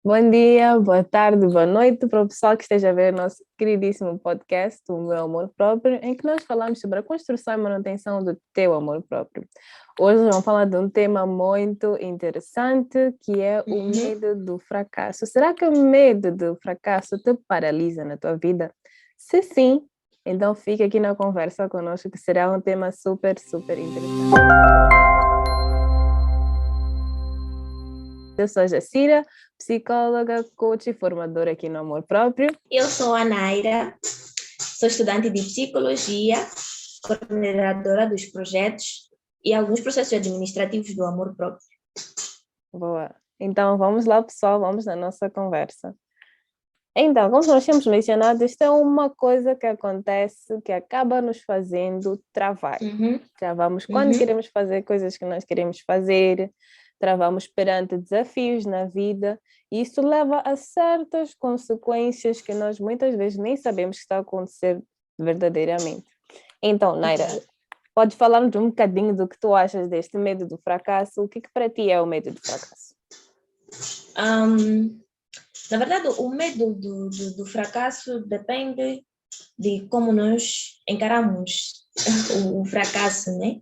Bom dia, boa tarde, boa noite para o pessoal que esteja a ver nosso queridíssimo podcast, O Meu Amor Próprio, em que nós falamos sobre a construção e manutenção do teu amor próprio. Hoje vamos falar de um tema muito interessante, que é o Uhum. medo do fracasso. Será que o medo do fracasso te paralisa na tua vida? Se sim, então fica aqui na conversa conosco, que será um tema super, super interessante. Eu sou a Jacira, psicóloga, coach e formadora aqui no Amor Próprio. Eu sou a Naira, sou estudante de psicologia, coordenadora dos projetos e alguns processos administrativos do amor próprio. Boa. Então, vamos lá, pessoal, vamos na nossa conversa. Então, como nós tínhamos mencionado, isto é uma coisa que acontece, que acaba nos fazendo travar. Uhum. Travamos quando queremos fazer coisas que nós queremos fazer, travamos perante desafios na vida, e isso leva a certas consequências que nós muitas vezes nem sabemos que está a acontecer verdadeiramente. Então, Naira, pode falar-nos um bocadinho do que tu achas deste medo do fracasso? O que para ti é o medo do fracasso? Na verdade, o medo do fracasso depende de como nós encaramos o fracasso, né?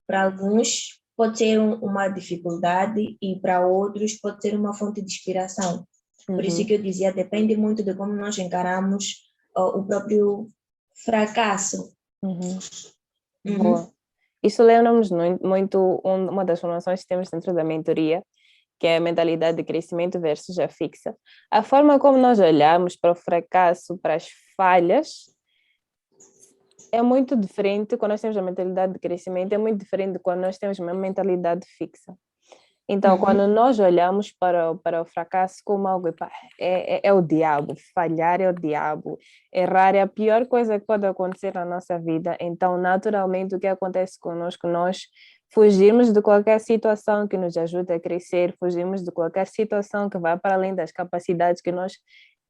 Para alguns pode ser uma dificuldade e para outros pode ser uma fonte de inspiração. Por isso que eu dizia, depende muito de como nós encaramos o próprio fracasso. Boa. Isso lembra-nos muito uma das formações que temos dentro da mentoria, que é a mentalidade de crescimento versus a fixa. A forma como nós olhamos para o fracasso, para as falhas, é muito diferente quando nós temos a mentalidade de crescimento, é muito diferente de quando nós temos uma mentalidade fixa. Então, quando nós olhamos para o fracasso como algo, é o diabo, falhar é o diabo, errar é a pior coisa que pode acontecer na nossa vida. Então, naturalmente, o que acontece conosco, nós fugimos de qualquer situação que nos ajude a crescer, fugimos de qualquer situação que vá para além das capacidades que nós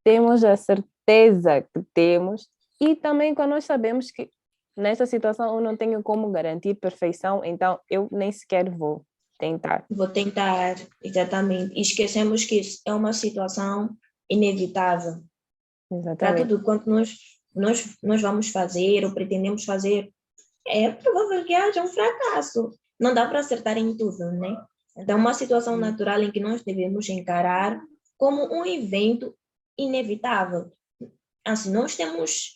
temos a certeza que temos, e também quando nós sabemos que nessa situação eu não tenho como garantir perfeição, então eu nem sequer vou tentar. Vou tentar, exatamente. E esquecemos que isso é uma situação inevitável. Para Exatamente. tudo quanto nós vamos fazer ou pretendemos fazer, é provável que haja um fracasso. Não dá para acertar em tudo, né? Então, é uma situação natural em que nós devemos encarar como um evento inevitável. Assim, nós temos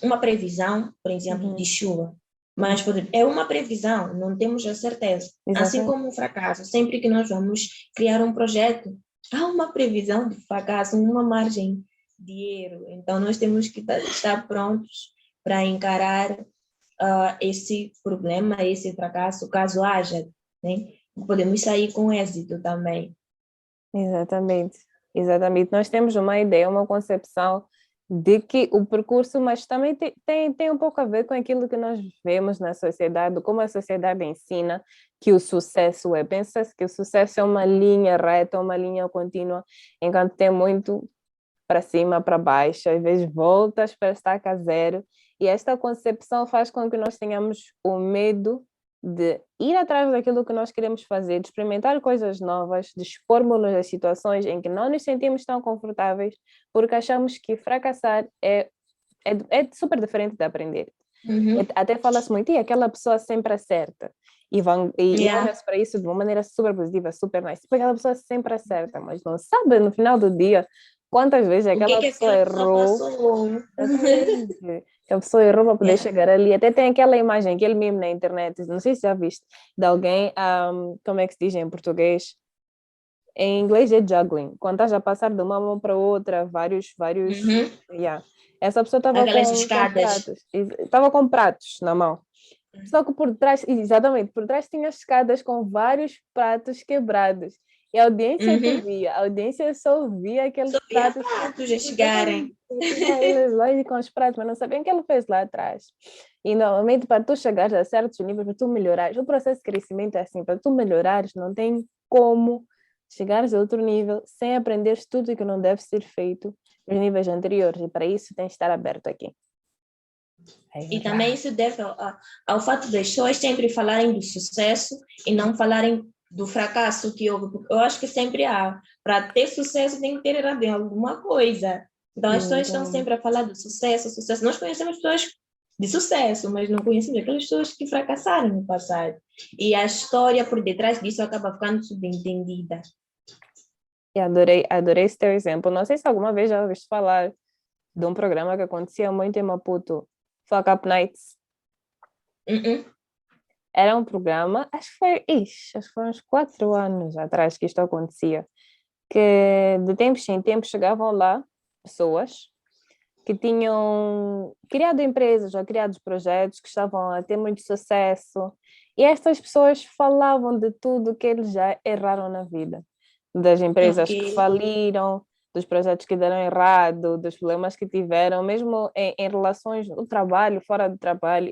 uma previsão, por exemplo, de chuva, mas é uma previsão, não temos a certeza. Assim como o fracasso, sempre que nós vamos criar um projeto, há uma previsão de fracasso, uma margem de erro. Então, nós temos que estar prontos para encarar esse problema, esse fracasso, caso haja, né? Podemos sair com êxito também. Exatamente, exatamente. Nós temos uma ideia, uma concepção de que o percurso, mas também tem um pouco a ver com aquilo que nós vemos na sociedade, como a sociedade ensina que o sucesso é. Pensa-se que o sucesso é uma linha reta, uma linha contínua, enquanto tem muito para cima, para baixo, às vezes voltas para estaca zero, e esta concepção faz com que nós tenhamos o medo de ir atrás daquilo que nós queremos fazer, de experimentar coisas novas, de expormos-nos a situações em que não nos sentimos tão confortáveis, porque achamos que fracassar é super diferente de aprender. Até fala-se muito, e aquela pessoa sempre acerta. E olha-se para isso de uma maneira super positiva, super nice. Porque aquela pessoa sempre acerta, mas não sabe no final do dia quantas vezes aquela pessoa errou. Exatamente. Que a pessoa errou para poder chegar ali. Até tem aquela imagem, aquele meme na internet, não sei se já viste, de alguém, como é que se diz em português? Em inglês é juggling, quando estás a passar de uma mão para outra, vários, yeah. Essa pessoa estava Aquelas com escadas. pratos, estava com pratos na mão. Só que por trás, exatamente, por trás tinha escadas com vários pratos quebrados. E a audiência que via, a audiência só via aqueles Só via pratos. pratos a chegarem. Tinha eles lá com os pratos, mas não sabiam o que ele fez lá atrás. E normalmente, para tu chegares a certos níveis, para tu melhorares, o processo de crescimento é assim, para tu melhorares, não tem como chegares a outro nível sem aprenderes tudo o que não deve ser feito nos níveis anteriores. E para isso tens de estar aberto aqui. E também isso deve ao fato das pessoas sempre falarem do sucesso e não falarem do fracasso que houve, porque eu acho que sempre há. Para ter sucesso tem que ter errado em alguma coisa. Então as pessoas estão Exatamente. sempre a falar do sucesso, sucesso. Nós conhecemos pessoas de sucesso, mas não conhecemos aquelas pessoas que fracassaram no passado. E a história por detrás disso acaba ficando subentendida. E adorei esse teu exemplo. Não sei se alguma vez já ouviste falar de um programa que acontecia muito em Maputo, Fuck Up Nights. Uh-uh. Era um programa, acho que foi uns 4 anos atrás que isto acontecia, que de tempos em tempos chegavam lá pessoas que tinham criado empresas ou criado projetos que estavam a ter muito sucesso, e estas pessoas falavam de tudo que eles já erraram na vida, das Ok. empresas que faliram, dos projetos que deram errado, dos problemas que tiveram, mesmo em relações no trabalho, fora do trabalho,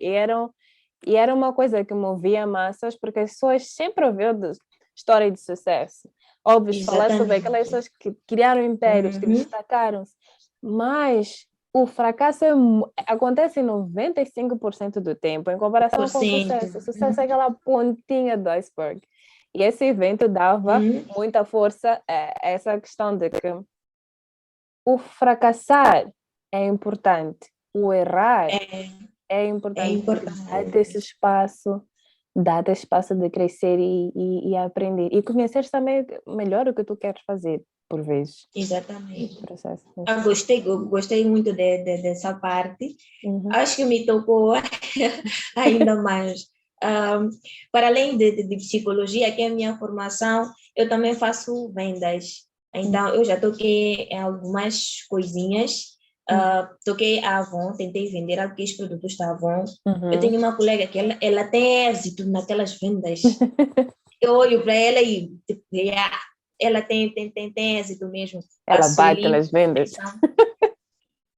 e era uma coisa que movia massas, porque as pessoas sempre ouviram de história de sucesso. Ouves falar sobre aquelas Exatamente. pessoas que criaram impérios, que Uhum. destacaram-se, mas o fracasso acontece em 95% do tempo, em comparação Por com o cento. sucesso. O sucesso é aquela pontinha do iceberg. E esse evento dava Uhum. muita força a essa questão de que o fracassar é importante, o errar É, é é importante, porque importante. dá-te espaço de crescer e aprender. E conhecer também melhor o que tu queres fazer, por vezes. Exatamente. No processo. Eu gostei muito dessa parte. Uhum. Acho que me tocou ainda mais. Um, para além de psicologia, que é a minha formação, eu também faço vendas. Então, eu já toquei em algumas coisinhas. Toquei a Avon, tentei vender alguns produtos da Avon. Eu Uhum. tenho uma colega que ela tem êxito naquelas vendas. Eu olho para ela e tipo, ela tem êxito mesmo. A Ela bate Sueli, nas vendas. então,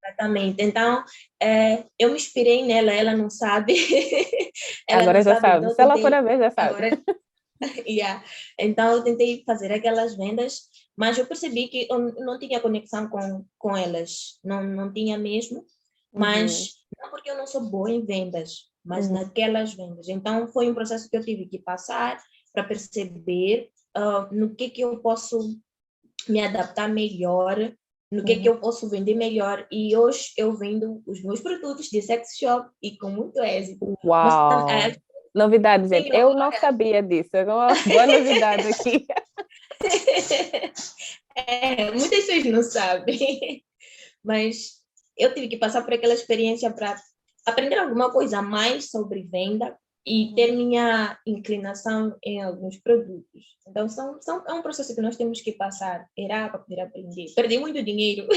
exatamente. Então, eu me inspirei nela, ela não sabe. Ela não Agora já sabe, sabe. então eu Se ela for tentei. a vez, já sabe. Agora, yeah. Então, eu tentei fazer aquelas vendas, mas eu percebi que eu não tinha conexão com elas. Não, não tinha mesmo. Uhum. Mas não porque eu não sou boa em vendas, mas Uhum. naquelas vendas. Então, foi um processo que eu tive que passar para perceber no que eu posso me adaptar melhor, no que Uhum. eu posso vender melhor. E hoje eu vendo os meus produtos de sex shop e com muito êxito. Mas Uau! Novidade, gente. tenho Eu não agora. sabia disso. É uma boa novidade aqui. Muitas pessoas não sabem, mas eu tive que passar por aquela experiência para aprender alguma coisa a mais sobre venda e ter Uhum. minha inclinação em alguns produtos. Então, é um processo que nós temos que passar, era para poder aprender. Perdi muito dinheiro,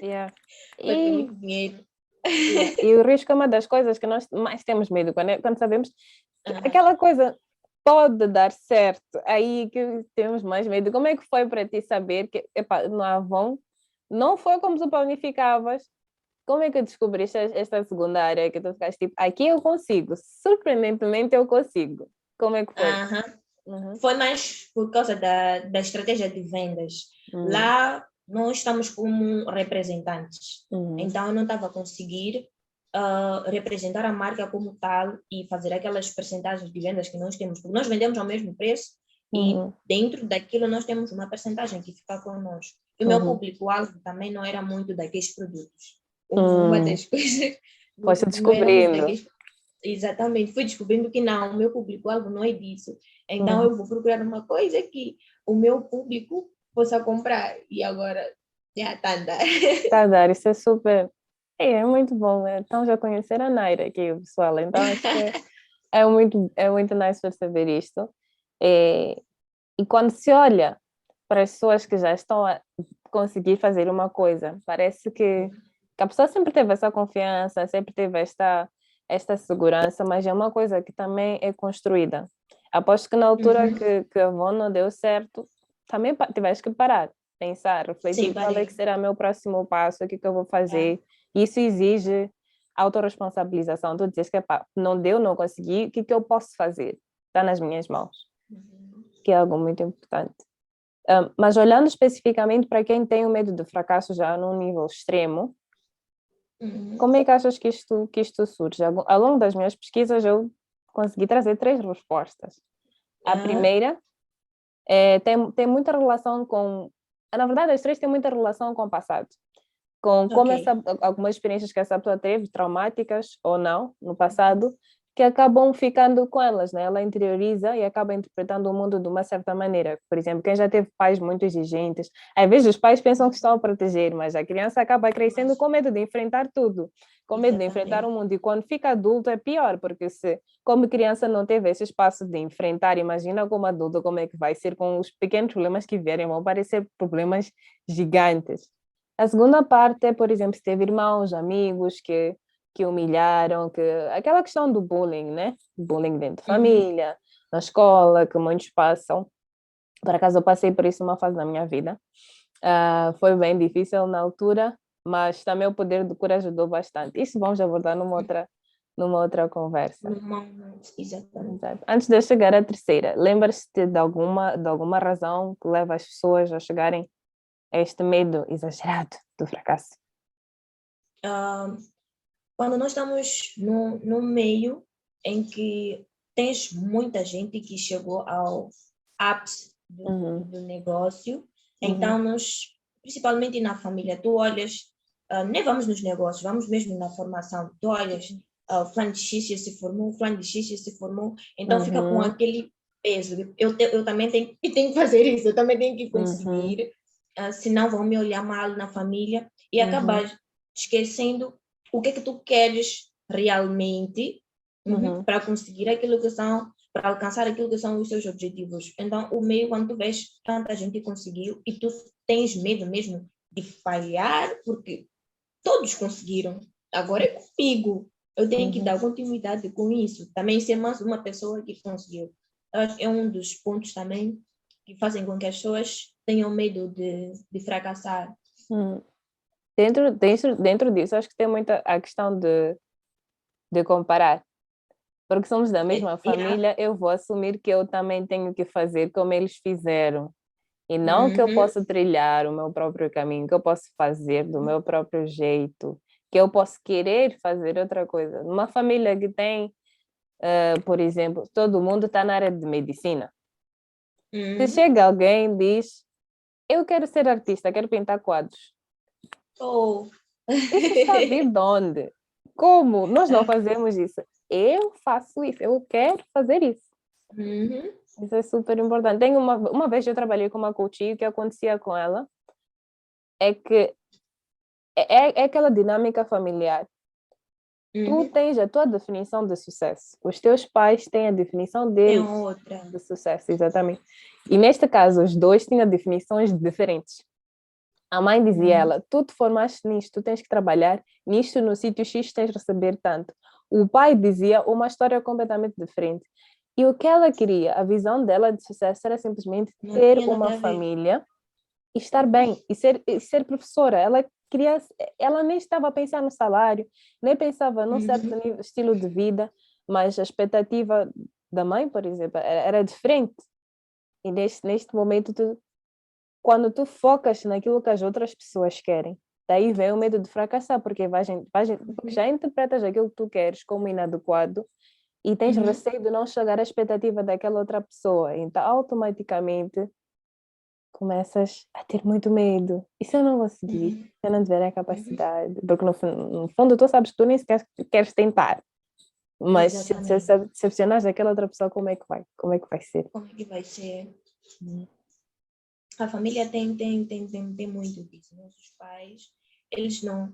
Yeah. perdi E, muito dinheiro. e o risco é uma das coisas que nós mais temos medo, quando sabemos que Aham. aquela coisa pode dar certo, aí que temos mais medo. Como é que foi para ti saber que, epá, no Avon não foi como tu planificavas? Como é que descobriste esta segunda área que tu ficaste tipo, aqui eu consigo, surpreendentemente eu consigo. Como é que foi? Aham. Uhum. Foi mais por causa da estratégia de vendas. Uhum. Lá nós estamos como representantes, Uhum. então eu não estava a conseguir representar a marca como tal e fazer aquelas percentagens de vendas que nós temos, porque nós vendemos ao mesmo preço e Uhum. dentro daquilo nós temos uma percentagem que fica conosco. E o meu Uhum. público-alvo também não era muito daqueles produtos. Uma Uhum. das coisas, Foste não era muito descobrindo. daqueles. Exatamente, fui descobrindo que não, o meu público-alvo não é disso. Então Uhum. eu vou procurar uma coisa que o meu público possa comprar. E agora já está a andar. Tá, Dar, isso é super. É muito bom. Então já conheceram a Naira aqui, pessoal. Então acho que é muito nice perceber isto. É, e quando se olha para as pessoas que já estão a conseguir fazer uma coisa, parece que a pessoa sempre teve essa confiança, sempre teve esta segurança, mas é uma coisa que também é construída. Aposto que na altura Uhum. que a Avon não deu certo, também tiveste que parar, pensar, Sim, refletir qual é que parei. será o meu próximo passo, o que que eu vou É. fazer. Isso exige autorresponsabilização. Tu dizes que epá, não deu, não consegui, o que que eu posso fazer? Está nas minhas mãos, Uhum. que é algo muito importante. Mas olhando especificamente para quem tem o medo do fracasso já num nível extremo, Uhum. como é que achas que isto surge? Ao longo das minhas pesquisas, eu consegui trazer 3 respostas. A Aham. primeira tem muita relação com... Na verdade, as três têm muita relação com o passado. Com como Ok. algumas experiências que essa pessoa teve, traumáticas ou não, no passado, que acabam ficando com elas, né? Ela interioriza e acaba interpretando o mundo de uma certa maneira. Por exemplo, quem já teve pais muito exigentes, às vezes os pais pensam que estão a proteger, mas a criança acaba crescendo com medo de enfrentar tudo, com medo de enfrentar o Exatamente. mundo. E quando fica adulto é pior, porque se como criança não teve esse espaço de enfrentar, imagina como adulto como é que vai ser com os pequenos problemas que vierem, vão parecer problemas gigantes. A segunda parte é, por exemplo, se teve irmãos, amigos que humilharam, que aquela questão do bullying, né? Bullying dentro de Uhum. família, na escola, que muitos passam. Por acaso eu passei por isso uma fase da minha vida. Foi bem difícil na altura, mas também o poder do cura ajudou bastante. Isso vamos abordar numa outra conversa. Exatamente. Exato. Antes de eu chegar à terceira, lembras-te de alguma razão que leva as pessoas a chegarem a este medo exagerado do fracasso? Ah, quando nós estamos no meio em que tens muita gente que chegou ao ápice Uhum, do negócio, então uhum, principalmente na família, tu olhas, nem vamos nos negócios, vamos mesmo na formação, tu olhas, o fulano de X se formou, o fulano de X se formou, então fica com uhum, aquele peso, eu também tenho que fazer isso, eu também tenho que uhum, conseguir, senão vão me olhar mal na família e uhum, acabar esquecendo o que é que tu queres realmente uhum, para conseguir aquilo que são, para alcançar aquilo que são os seus objetivos. Então, o meio, quando tu vês tanta gente conseguiu e tu tens medo mesmo de falhar, porque todos conseguiram, agora é comigo. Eu tenho que uhum. dar continuidade com isso. Também ser mais uma pessoa que conseguiu. Eu acho que é um dos pontos também que fazem com que as pessoas tenham medo de fracassar. Uhum. Dentro disso, acho que tem muita a questão de comparar. Porque somos da mesma Yeah. família, eu vou assumir que eu também tenho que fazer como eles fizeram. E não que eu Uhum. possa trilhar o meu próprio caminho, que eu posso fazer do meu próprio jeito, que eu posso querer fazer outra coisa. Numa família que tem, por exemplo, todo mundo está na área de medicina. Se Uhum. chega alguém e diz, eu quero ser artista, quero pintar quadros. Oh. Isso está a vir de onde? Como? Nós não fazemos isso. Eu faço isso, eu quero fazer isso. Uhum. Isso é super importante. Uma vez eu trabalhei com uma coach e o que acontecia com ela é que é aquela dinâmica familiar. Tu Uhum. tens a tua definição de sucesso. Os teus pais têm a definição Tem deles outra. de sucesso, exatamente. E neste caso, os dois tinham definições diferentes. A mãe dizia Uhum. ela, tu te formaste nisto, tu tens que trabalhar nisto, no sítio X tens de receber tanto. O pai dizia uma história completamente diferente. E o que ela queria, a visão dela de sucesso era simplesmente Não ter tinha uma nada a ver. família e estar bem, e ser professora. Ela nem estava a pensar no salário, nem pensava num certo Uhum. estilo de vida, mas a expectativa da mãe, por exemplo, era diferente. E neste momento quando tu focas naquilo que as outras pessoas querem, daí vem o medo de fracassar, porque porque Uhum. já interpretas aquilo que tu queres como inadequado e tens Uhum. receio de não chegar à expectativa daquela outra pessoa. Então, automaticamente, começas a ter muito medo. E se eu não conseguir? Uhum. Se eu não tiver a Uhum. capacidade? Porque no fundo tu sabes que tu nem sequer queres tentar. Mas se Exatamente. decepcionares aquela outra pessoa, como é que vai? Como é que vai ser? Como é que vai ser? Hum. A família tem muito disso. Nossos pais,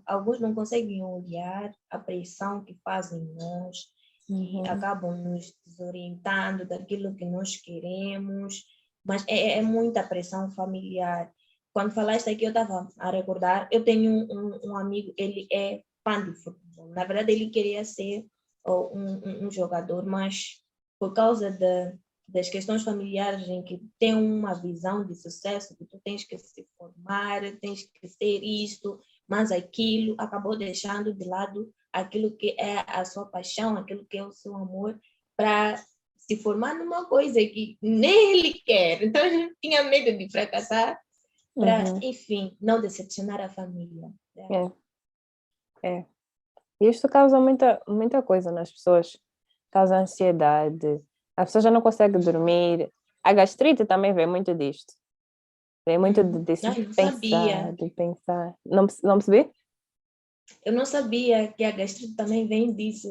alguns não conseguem olhar a pressão que fazem em nós e Uhum. acabam nos desorientando daquilo que nós queremos, mas é muita pressão familiar. Quando falaste aqui, eu estava a recordar, eu tenho um amigo, ele é fã de futebol. Na verdade, ele queria ser um jogador, mas por causa das questões familiares em que tem uma visão de sucesso, que tu tens que se formar, tens que ser isto, mas aquilo acabou deixando de lado aquilo que é a sua paixão, aquilo que é o seu amor, para se formar numa coisa que nem ele quer. Então, ele tinha medo de fracassar para, Uhum. enfim, não decepcionar a família. Né? É, é. E isto causa muita coisa nas pessoas. Causa ansiedade. A pessoa já não consegue dormir. A gastrite também vem muito disto. Vem muito desse Ai, não pensar, sabia. de pensar. Não, não percebi? Eu não sabia que a gastrite também vem disso.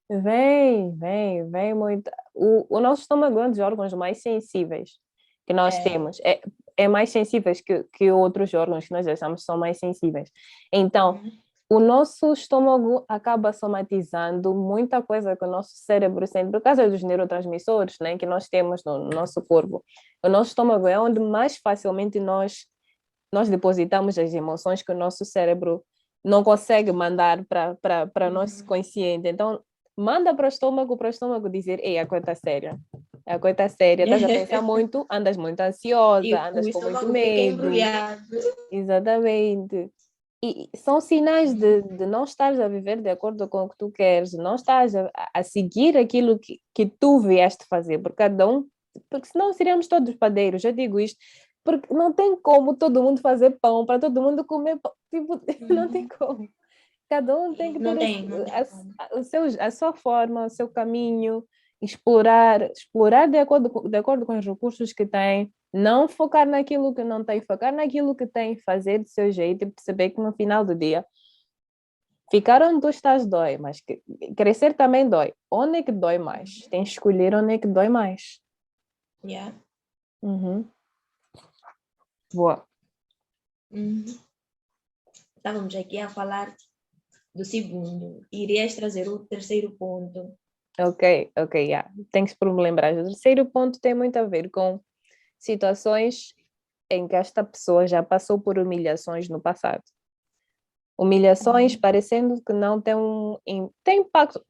Vem muito. O nosso estômago é um dos órgãos mais sensíveis que nós É. temos. É mais sensíveis que outros órgãos que nós achamos que são mais sensíveis. Então, Uhum. o nosso estômago acaba somatizando muita coisa que o nosso cérebro sente, por causa dos neurotransmissores, né, que nós temos no nosso corpo. O nosso estômago é onde mais facilmente nós depositamos as emoções que o nosso cérebro não consegue mandar para nosso Uhum. consciente. Então, manda para o estômago dizer, ei, a coisa está séria. A coisa está séria, estás a pensar muito, andas muito ansiosa, E andas o com muito estômago fica medo. embrulhado. Exatamente. E são sinais de não estares a viver de acordo com o que tu queres, não estás a seguir aquilo que tu vieste fazer, porque senão seríamos todos padeiros, eu digo isto, porque não tem como todo mundo fazer pão para todo mundo comer pão, tipo, não tem Uhum. como. Cada um tem que ter Não tem como. a sua forma, o seu caminho, explorar de acordo com os recursos que tem, não focar naquilo que não tem, focar naquilo que tem, fazer do seu jeito e perceber que no final do dia, ficar onde tu estás dói, mas crescer também dói. Onde é que dói mais? Tem que escolher onde é que dói mais. Yeah. Uhum. Boa. Uhum. Estávamos aqui a falar do segundo. Irias trazer o terceiro ponto. Ok, yeah. Tens por me lembrar. O terceiro ponto tem muito a ver com situações em que esta pessoa já passou por humilhações no passado. Humilhações Uhum. parecendo que não tem impacto.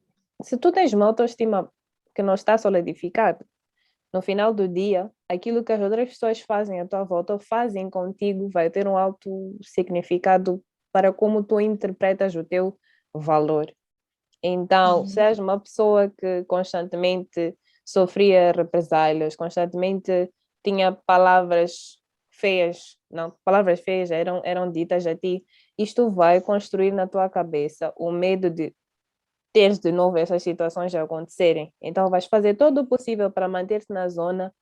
Se tu tens uma autoestima que não está solidificada, no final do dia, aquilo que as outras pessoas fazem à tua volta ou fazem contigo vai ter um alto significado para como tu interpretas o teu valor. Então, se Uhum. és uma pessoa que constantemente sofria represálias, constantemente tinha palavras feias, não, palavras feias eram ditas a ti, isto vai construir na tua cabeça o medo de ter de novo essas situações a acontecerem. Então, vais fazer todo o possível para manter-te na zona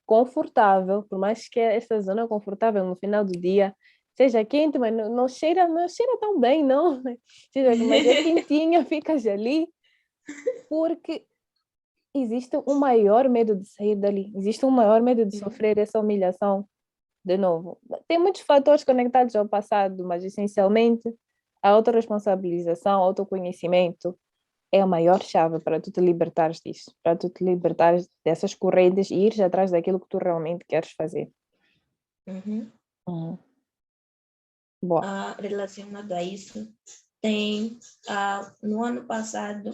confortável, por mais que esta zona confortável no final do dia seja quente, mas não cheira tão bem, não. Mas é quentinha, ficas ali, porque existe um maior medo de sair dali, existe um maior medo de Uhum. sofrer essa humilhação de novo. Tem muitos fatores conectados ao passado, mas essencialmente a autorresponsabilização, autoconhecimento é a maior chave para tu te libertares disso, para tu te libertares dessas correntes e ires atrás daquilo que tu realmente queres fazer. Uhum. Uhum. Boa. Relacionado a isso, tem no ano passado,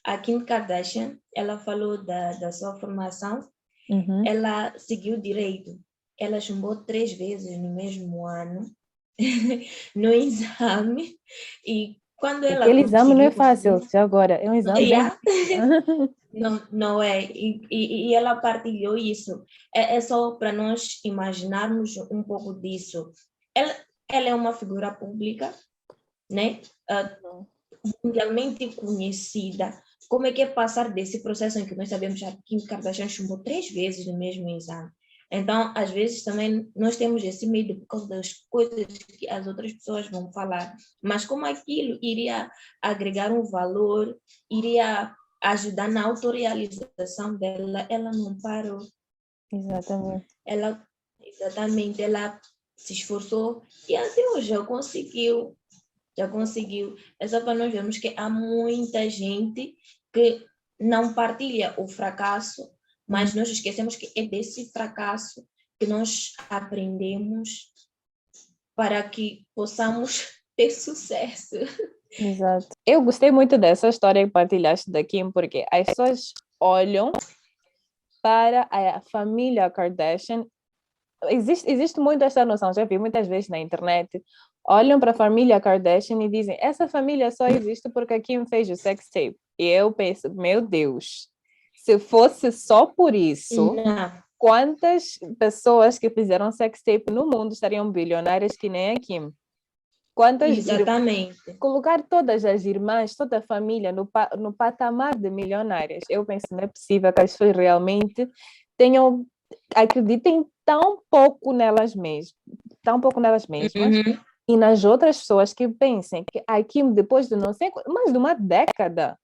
a Kim Kardashian, ela falou da sua formação, Uhum. ela seguiu direito. Ela chumbou 3 vezes no mesmo ano, no exame, e quando ela Aquele exame não é conseguiu fácil, concluir, já agora, é um exame bem yeah, difícil. não, não é, e ela partilhou isso. É só para nós imaginarmos um pouco disso. Ela, ela é uma figura pública, né? Mundialmente conhecida. Como é que é passar desse processo em que nós sabemos que a Kim Kardashian chumbou 3 vezes no mesmo exame? Então, às vezes também nós temos esse medo por causa das coisas que as outras pessoas vão falar. Mas como aquilo iria agregar um valor, iria ajudar na autorrealização dela, ela não parou. Exatamente. Ela, exatamente, ela se esforçou e até hoje já conseguiu. Já conseguiu. É só para nós vermos que há muita gente que não partilha o fracasso, Uhum. mas nós esquecemos que é desse fracasso que nós aprendemos para que possamos ter sucesso. Exato. Eu gostei muito dessa história que partilhaste da Kim, porque as pessoas olham para a família Kardashian. Existe muito essa noção, já vi muitas vezes na internet. Olham para a família Kardashian e dizem: essa família só existe porque a Kim fez o sex tape. E eu penso: meu Deus, se fosse só por isso, Não, quantas pessoas que fizeram sex tape no mundo estariam bilionárias que nem a Kim? Quantas exatamente. colocar todas as irmãs, toda a família no patamar de milionárias. Eu penso, não é possível que as pessoas realmente tenham, acreditem tão pouco nelas mesmas, Uhum. e nas outras pessoas que pensem que aqui, depois de não sei, mais de uma década,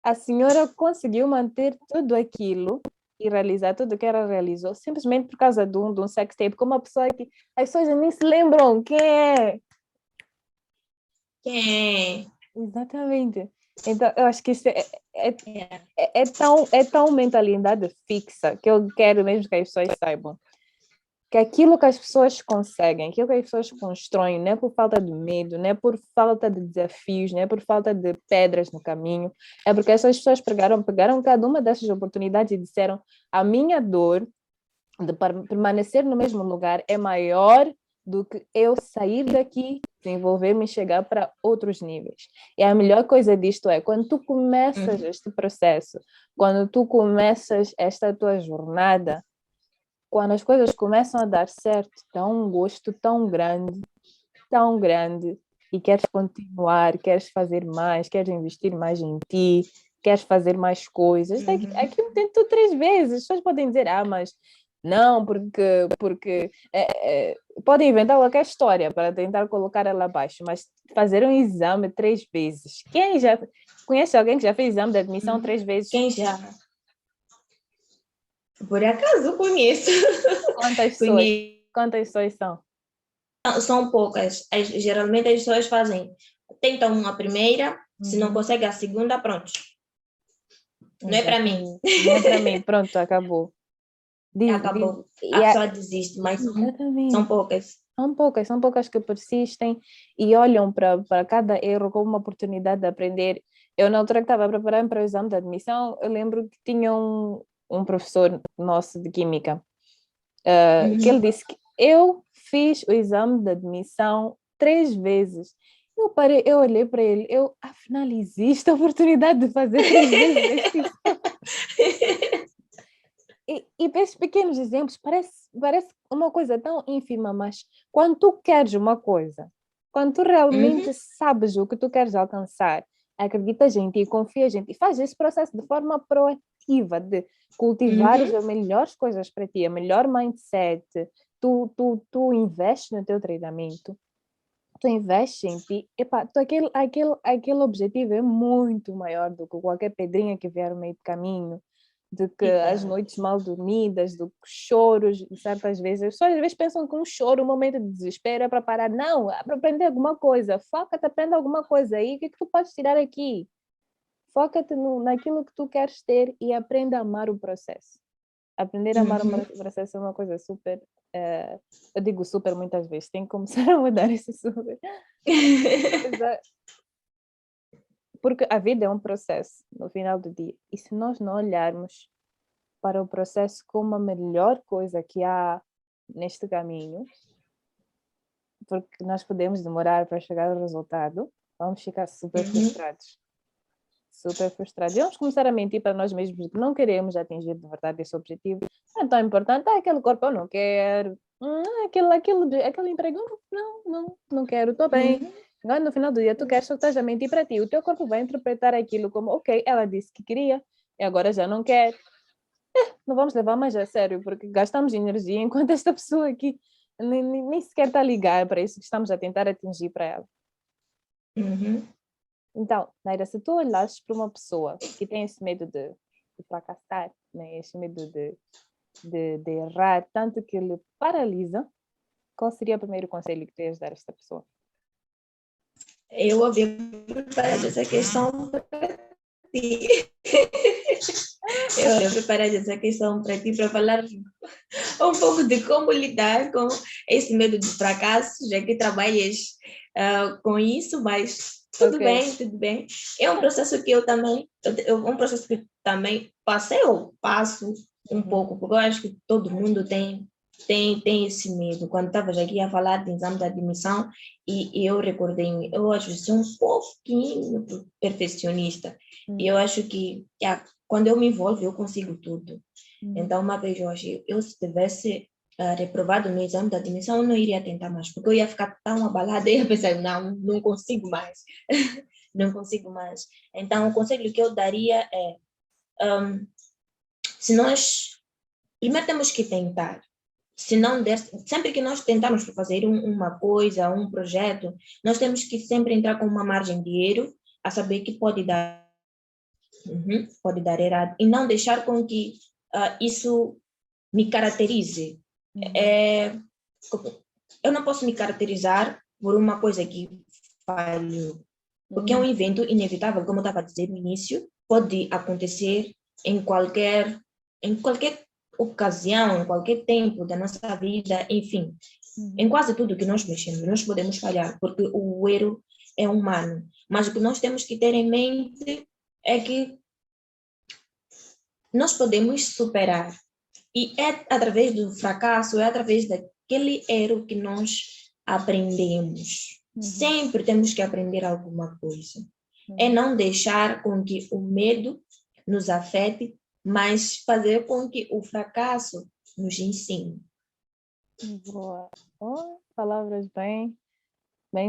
a senhora conseguiu manter tudo aquilo e realizar tudo o que ela realizou, simplesmente por causa de um sex tape, com uma pessoa que as pessoas nem se lembram quem é. Quem Exatamente. Então, eu acho que isso é, é? é tão mentalidade fixa que eu quero mesmo que as pessoas saibam que aquilo que as pessoas conseguem, aquilo que as pessoas constroem, não é por falta de medo, não é por falta de desafios, não é por falta de pedras no caminho, é porque essas pessoas pegaram cada uma dessas oportunidades e disseram: a minha dor de permanecer no mesmo lugar é maior do que eu sair daqui, desenvolver-me e chegar para outros níveis. E a melhor coisa disto é, quando tu começas este processo, quando tu começas esta tua jornada, quando as coisas começam a dar certo, dá um gosto tão grande, e queres continuar, queres fazer mais, queres investir mais em ti, queres fazer mais coisas. Aquilo tentou 3 vezes. As pessoas podem dizer, mas não, porque podem inventar qualquer história para tentar colocar ela abaixo, mas fazer um exame 3 vezes. Quem já conhece alguém que já fez exame de admissão 3 vezes? Quem já? Por acaso conheço. Quantas pessoas? Conheço. Quantas pessoas são? São poucas. Geralmente as pessoas tentam uma primeira, se não consegue a segunda, pronto. Não é para mim. Exatamente. Não é para mim. Pronto, acabou. Acabou. A E pessoa desiste, mas são exatamente. poucas. São poucas que persistem e olham para cada erro como uma oportunidade de aprender. Eu, na altura que estava preparando para o exame de admissão, eu lembro que tinha um professor nosso de Química, que ele disse que eu fiz o exame de admissão 3 vezes. Eu olhei para ele, afinal existe a oportunidade de fazer 3 vezes este exame. E para esses pequenos exemplos, parece uma coisa tão ínfima, mas quando tu queres uma coisa, quando tu realmente sabes o que tu queres alcançar, acreditas em ti, confias em ti, faz esse processo de forma proativa, de cultivar as melhores coisas para ti, a melhor mindset, tu investes no teu treinamento, tu investes em ti, aquele objetivo é muito maior do que qualquer pedrinha que vier no meio do caminho, de que as Exato. noites mal dormidas, do que choros, certas vezes, as pessoas às vezes pensam que um choro, um momento de desespero é para parar. Não, é para aprender alguma coisa. Foca-te, aprenda alguma coisa aí. O que é que tu podes tirar aqui? Foca-te naquilo que tu queres ter e aprenda a amar o processo. Aprender a amar o processo é uma coisa super. Eu digo super muitas vezes, tem que começar a mudar esse super. Porque a vida é um processo, no final do dia. E se nós não olharmos para o processo como a melhor coisa que há neste caminho, porque nós podemos demorar para chegar ao resultado, vamos ficar super frustrados. Super frustrados. E vamos começar a mentir para nós mesmos que não queremos atingir de verdade esse objetivo. Não é tão importante. Aquele corpo eu não quero. Aquele emprego, não quero, estou bem. Agora, no final do dia, tu queres, só estás a mentir para ti. O teu corpo vai interpretar aquilo como, ok, ela disse que queria, e agora já não quer. Não vamos levar mais a sério, porque gastamos energia enquanto esta pessoa aqui nem sequer está a ligar para isso que estamos a tentar atingir para ela. Então, Naira, se tu olhasses para uma pessoa que tem esse medo de fracassar, né? Esse medo de errar, tanto que ele paralisa, qual seria o primeiro conselho que tu ias dar a esta pessoa? Eu havia preparado essa questão para ti. Eu havia preparado essa questão para ti, para falar um pouco de como lidar com esse medo de fracasso, já que trabalhas com isso, mas tudo bem, tudo bem. É um processo que eu também, um processo que também passei ou passo um pouco, porque eu acho que todo mundo tem esse medo. Quando estavas aqui a falar de exame de admissão, e eu recordei, eu acho que sou um pouquinho perfeccionista. E eu acho que quando eu me envolvo, eu consigo tudo. Então, uma vez hoje, eu se tivesse reprovado no exame de admissão, eu não iria tentar mais, porque eu ia ficar tão abalada e ia pensar, não consigo mais. Não consigo mais. Então, o conselho que eu daria é, se nós primeiro temos que tentar. Se não der, sempre que nós tentarmos fazer uma coisa, um projeto, nós temos que sempre entrar com uma margem de erro, a saber que pode dar, pode dar errado, e não deixar com que isso me caracterize. É, eu não posso me caracterizar por uma coisa que falhou, porque é um evento inevitável, como eu estava a dizer no início, pode acontecer em qualquer ocasião, em qualquer tempo da nossa vida, enfim, em quase tudo que nós mexemos, nós podemos falhar, porque o erro é humano. Mas o que nós temos que ter em mente é que nós podemos superar. E é através do fracasso, é através daquele erro que nós aprendemos. Sempre temos que aprender alguma coisa. É não deixar com que o medo nos afete, mas fazer com que o fracasso nos ensine. Boa. Oh, palavras bem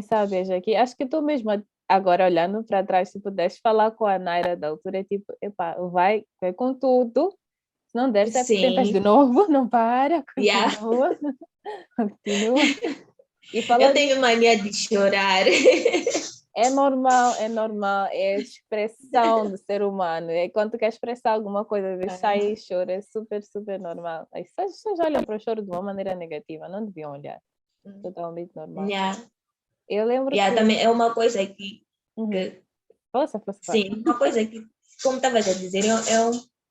sábias aqui. Acho que tu mesmo, agora olhando para trás, se pudesse falar com a Naira da altura, é tipo, epá, vai com tudo. Se não der certo, tentas de Sim, novo, não para, yeah. continua, continua. E Eu falas, tenho mania de chorar. é normal, é a expressão do ser humano. É quando tu quer expressar alguma coisa, às vezes sai e chora, é super, super normal. As pessoas olham para o choro de uma maneira negativa, não deviam olhar. Totalmente normal. Yeah. Eu lembro Yeah, que. também é uma coisa que Força. sim, uma coisa que, como estava a dizer,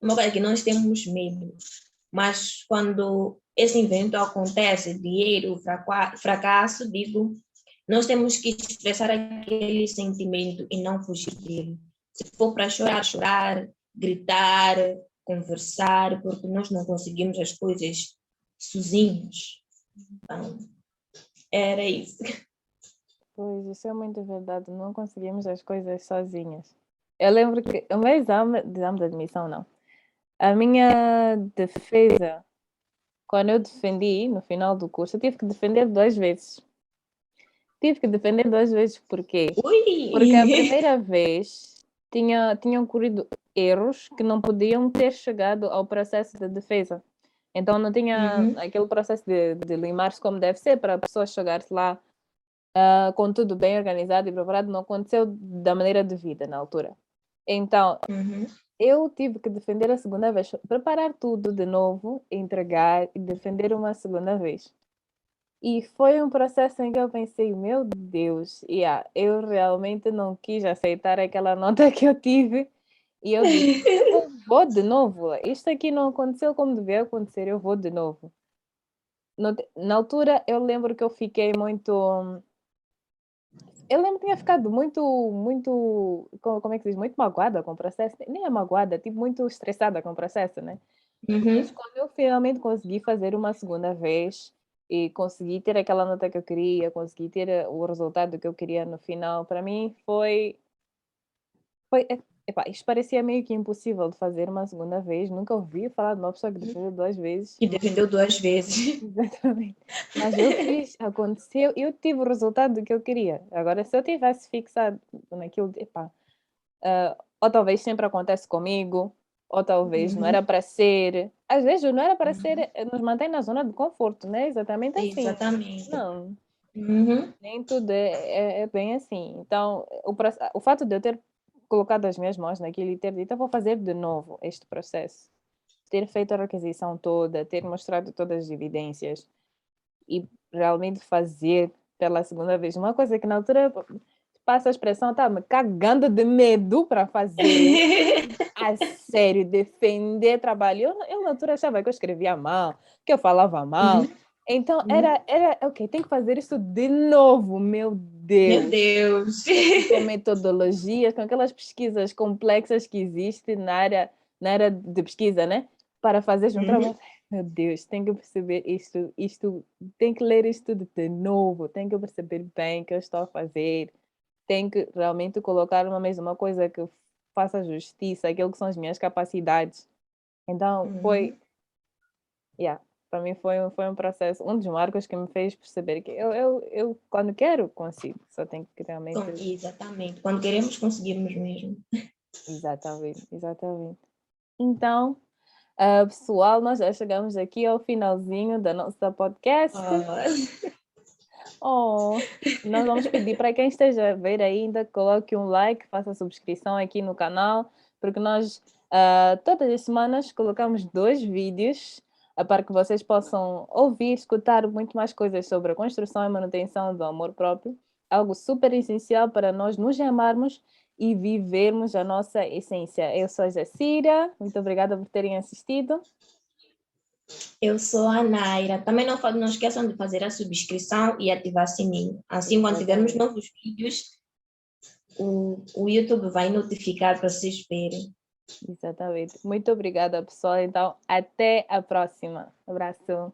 uma coisa que nós temos medo. Mas quando esse evento acontece, dinheiro, fracasso, digo, nós temos que expressar aquele sentimento e não fugir dele. Se for para chorar, chorar, gritar, conversar, porque nós não conseguimos as coisas sozinhos. Então, era isso. Pois, isso é muito verdade. Não conseguimos as coisas sozinhas. Eu lembro que o meu exame de admissão, não. A minha defesa, quando eu defendi no final do curso, eu tive que defender 2 vezes. Tive que defender 2 vezes, porquê? Porque a Ui! primeira vez tinham ocorrido erros que não podiam ter chegado ao processo de defesa. Então não tinha aquele processo de limar-se como deve ser para a pessoa chegar-se lá com tudo bem organizado e preparado. Não aconteceu da maneira devida na altura. Então eu tive que defender a segunda vez, preparar tudo de novo, entregar e defender uma segunda vez. E foi um processo em que eu pensei, meu Deus, eu realmente não quis aceitar aquela nota que eu tive. E eu disse, eu vou de novo. Isto aqui não aconteceu como devia acontecer, eu vou de novo. Na altura, eu lembro que eu fiquei muito. Eu lembro que tinha ficado muito. Como é que se diz? Muito magoada com o processo. Nem é magoada, tipo, muito estressada com o processo, né? Mas quando eu finalmente consegui fazer uma segunda vez e consegui ter aquela nota que eu queria, consegui ter o resultado que eu queria no final, para mim epá, isto parecia meio que impossível de fazer uma segunda vez. Nunca ouvi falar de uma pessoa que defendeu 2 vezes. E defendeu 2 vezes. Exatamente. Mas eu fiz, aconteceu, eu tive o resultado que eu queria. Agora, se eu tivesse fixado naquilo, epá, ou talvez sempre acontece comigo, ou talvez não era para ser. Às vezes o não era para ser, nos mantém na zona de conforto, né? Exatamente assim. Exatamente. Não, Uhum. nem tudo é bem assim. Então, o fato de eu ter colocado as minhas mãos naquilo e ter dito, eu vou fazer de novo este processo, ter feito a requisição toda, ter mostrado todas as evidências e realmente fazer pela segunda vez. Uma coisa que na altura passa a expressão, tá me cagando de medo para fazer. A sério, defender trabalho. Eu na altura achava que eu escrevia mal, que eu falava mal. Então era ok, tem que fazer isso de novo, meu Meu Deus. Deus. Com metodologias, com aquelas pesquisas complexas que existem na área de pesquisa, né? Para fazer um trabalho. Meu Deus, tenho que perceber isto, tenho que ler isto de novo, tenho que perceber bem o que eu estou a fazer, tenho que realmente colocar uma mesma coisa que faça justiça àquilo que são as minhas capacidades. Então, para mim foi um processo, um dos marcos que me fez perceber que eu quando quero, consigo, só tenho que realmente. Exatamente. Quando queremos, conseguimos mesmo. Exatamente, exatamente. Então, Pessoal, nós já chegamos aqui ao finalzinho da nossa podcast. Nós vamos pedir para quem esteja a ver ainda, coloque um like, faça subscrição aqui no canal, porque nós todas as semanas colocamos 2 vídeos para que vocês possam ouvir, escutar muito mais coisas sobre a construção e manutenção do amor próprio, algo super essencial para nós nos amarmos e vivermos a nossa essência. Eu sou a Jacira, muito obrigada por terem assistido. Eu sou a Naira. Também não esqueçam de fazer a subscrição e ativar o sininho. Assim, quando tivermos novos vídeos, o YouTube vai notificar para vocês verem. Exatamente. Muito obrigada, pessoal. Então, até a próxima. Abraço.